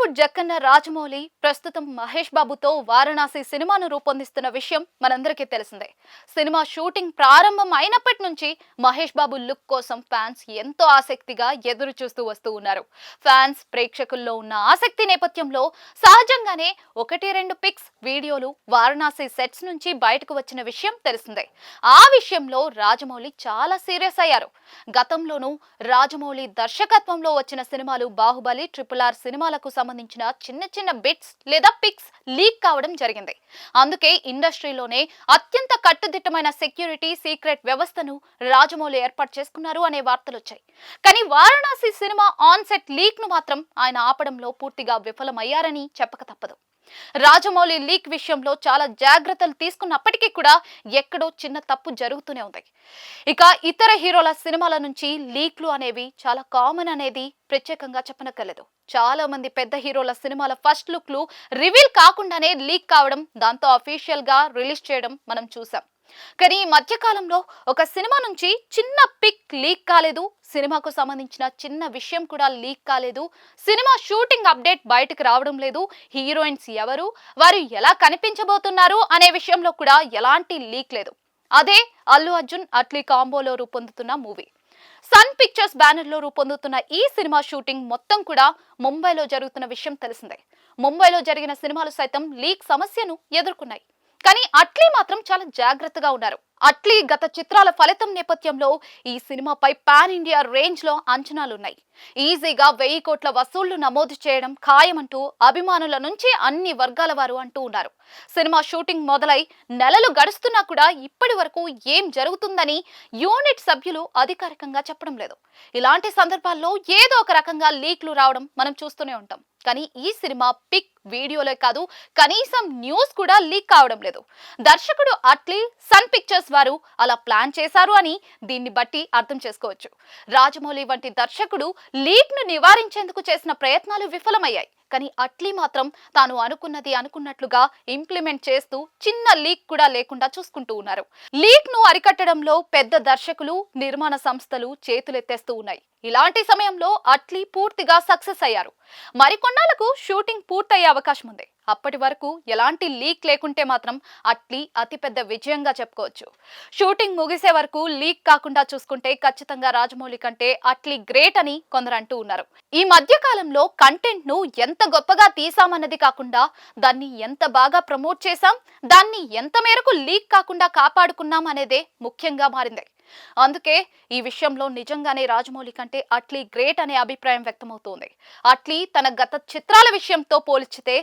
బాలీవుడ్ జక్కన్న రాజమౌళి ప్రస్తుతం మహేష్ బాబుతో వారణాసి సినిమాను రూపొందిస్తున్న విషయం మనందరికీ తెలిసిందే. సినిమా షూటింగ్ ప్రారంభం అయినప్పటి నుంచి మహేష్ బాబు లుక్ కోసం ఫ్యాన్స్ ఎంతో ఆసక్తిగా ఎదురు చూస్తూ వస్తూ ఉన్నారు. ఫ్యాన్స్ ప్రేక్షకుల్లో ఉన్న ఆసక్తి నేపథ్యంలో సహజంగానే ఒకటి రెండు పిక్స్ వీడియోలు వారణాసి సెట్స్ నుంచి బయటకు వచ్చిన విషయం తెలిసిందే. ఆ విషయంలో రాజమౌళి చాలా సీరియస్ అయ్యారు. గతంలోనూ రాజమౌళి దర్శకత్వంలో వచ్చిన సినిమాలు బాహుబలి, RRR సినిమాలకు సంబంధించిన చిన్న చిన్న బిట్స్ లేదా పిక్స్ లీక్ కావడం జరిగింది. అందుకే ఇండస్ట్రీలోనే అత్యంత కట్టుదిట్టమైన సెక్యూరిటీ సీక్రెట్ వ్యవస్థను రాజమౌళి ఏర్పాటు చేసుకున్నారు అనే వార్తలు వచ్చాయి. కానీ Varanasi cinema on set leak ను మాత్రం ఆయన ఆపడంలో పూర్తిగా విఫలమయ్యారని చెప్పక తప్పదు. రాజమౌళి లీక్ విషయంలో చాలా జాగ్రత్తలు తీసుకున్నప్పటికీ కూడా ఎక్కడో చిన్న తప్పు జరుగుతూనే ఉంది. ఇక ఇతర హీరోల సినిమాల నుంచి లీక్లు అనేవి చాలా కామన్ అనేది ప్రత్యేకంగా చెప్పనక్కర్లేదు. చాలా మంది పెద్ద హీరోల సినిమాల ఫస్ట్ లుక్లు రివీల్ కాకుండానే లీక్ కావడం, దాంతో అఫీషియల్ గా రిలీజ్ చేయడం మనం చూసాం. కానీ ఈ మధ్యకాలంలో ఒక సినిమా నుంచి చిన్న పిక్ లీక్ కాలేదు, సినిమాకు సంబంధించిన చిన్న విషయం కూడా లీక్ కాలేదు, సినిమా షూటింగ్ అప్డేట్ బయటకు రావడం లేదు, హీరోయిన్స్ ఎవరు, వారు ఎలా కనిపించబోతున్నారు అనే విషయంలో కూడా ఎలాంటి లీక్ లేదు. అదే అల్లు అర్జున్ అట్లీ కాంబోలో రూపొందుతున్న మూవీ. సన్ పిక్చర్స్ బ్యానర్ లో రూపొందుతున్న ఈ సినిమా షూటింగ్ మొత్తం కూడా ముంబైలో జరుగుతున్న విషయం తెలిసిందే. ముంబైలో జరిగిన సినిమాలు సైతం లీక్ సమస్యను ఎదుర్కొన్నాయి. కానీ అట్లీ మాత్రం చాలా జాగ్రత్తగా ఉన్నారు. అట్లీ గత చిత్రాల ఫలితం నేపథ్యంలో ఈ సినిమాపై పాన్ ఇండియా రేంజ్ లో అంచనాలున్నాయి. ఈజీగా 1000 కోట్ల వసూళ్లు నమోదు చేయడం ఖాయమంటూ అభిమానుల నుంచి అన్ని వర్గాల వారు అంటూ ఉన్నారు. సినిమా షూటింగ్ మొదలై నెలలు గడుస్తున్నా కూడా ఇప్పటి వరకు ఏం జరుగుతుందని యూనిట్ సభ్యులు అధికారికంగా చెప్పడం లేదు. ఇలాంటి సందర్భాల్లో ఏదో ఒక రకంగా లీక్లు రావడం మనం చూస్తూనే ఉంటాం. కానీ ఈ సినిమా పిక్ వీడియోలే కాదు, కనీసం న్యూస్ కూడా లీక్ కావడం లేదు. దర్శకుడు అట్లీ, సన్ పిక్చర్స్ వారు అలా ప్లాన్ చేశారు అని దీన్ని బట్టి అర్థం చేసుకోవచ్చు. రాజమౌళి వంటి దర్శకుడు లీక్ ను నివారించేందుకు చేసిన ప్రయత్నాలు విఫలమయ్యాయి. కానీ అట్లీ మాత్రం తాను అనుకున్నది అనుకున్నట్లుగా ఇంప్లిమెంట్ చేస్తూ చిన్న లీక్ కూడా లేకుండా చూసుకుంటూ ఉన్నారు. లీక్ ను అరికట్టడంలో పెద్ద దర్శకులు, నిర్మాణ సంస్థలు చేతులెత్తేస్తూ ఉన్నాయి. ఇలాంటి సమయంలో అట్లీ పూర్తిగా సక్సెస్ అయ్యారు. మరికొన్నాళ్లకు షూటింగ్ పూర్తయ్యే అవకాశం ఉంది. అప్పటి వరకు ఎలాంటి లీక్ లేకుంటే మాత్రం అట్లీ అతిపెద్ద విజయంగా చెప్పుకోవచ్చు. షూటింగ్ ముగిసే వరకు లీక్ కాకుండా చూసుకుంటే ఖచ్చితంగా రాజమౌళి కంటే అట్లీ గ్రేట్ అని కొందరు అంటూ ఉన్నారు. ఈ మధ్య కాలంలో కంటెంట్ ను ఎంత గొప్పగా తీసామన్నది కాకుండా దాన్ని ఎంత బాగా ప్రమోట్ చేశాం, దాన్ని ఎంత మేరకు లీక్ కాకుండా కాపాడుకున్నాం అనేదే ముఖ్యంగా మారింది. అందుకే ఈ విషయంలో నిజంగానే రాజమౌళి కంటే అట్లీ గ్రేట్ అనే అభిప్రాయం వ్యక్తమవుతోంది. అట్లీ తన గత చిత్రాల విషయంతో పోల్చితే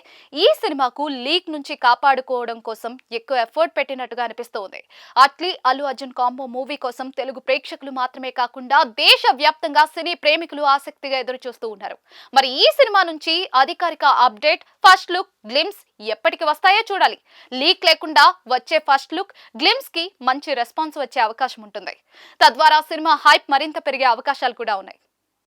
ఈ సినిమాకు లీక్ నుంచి కాపాడుకోవడం కోసం ఎక్కువ ఎఫర్ట్ పెట్టినట్టుగా అనిపిస్తోంది. అట్లీ అల్లు అర్జున్ కాంబో మూవీ కోసం తెలుగు ప్రేక్షకులు మాత్రమే కాకుండా దేశ వ్యాప్తంగా సినీ ప్రేమికులు ఆసక్తిగా ఎదురు చూస్తూ ఉన్నారు. మరి ఈ సినిమా నుంచి అధికారిక అప్డేట్, ఫస్ట్ లుక్, గ్లిమ్స్ ఎప్పటికి వస్తాయో చూడాలి. లీక్ లేకుండా వచ్చే ఫస్ట్ లుక్, గ్లిమ్స్ కి మంచి రెస్పాన్స్ వచ్చే అవకాశం ఉంటుంది. తద్వారా సినిమా హైప్ మరింత పెరిగే అవకాశాలు కూడా ఉన్నాయి.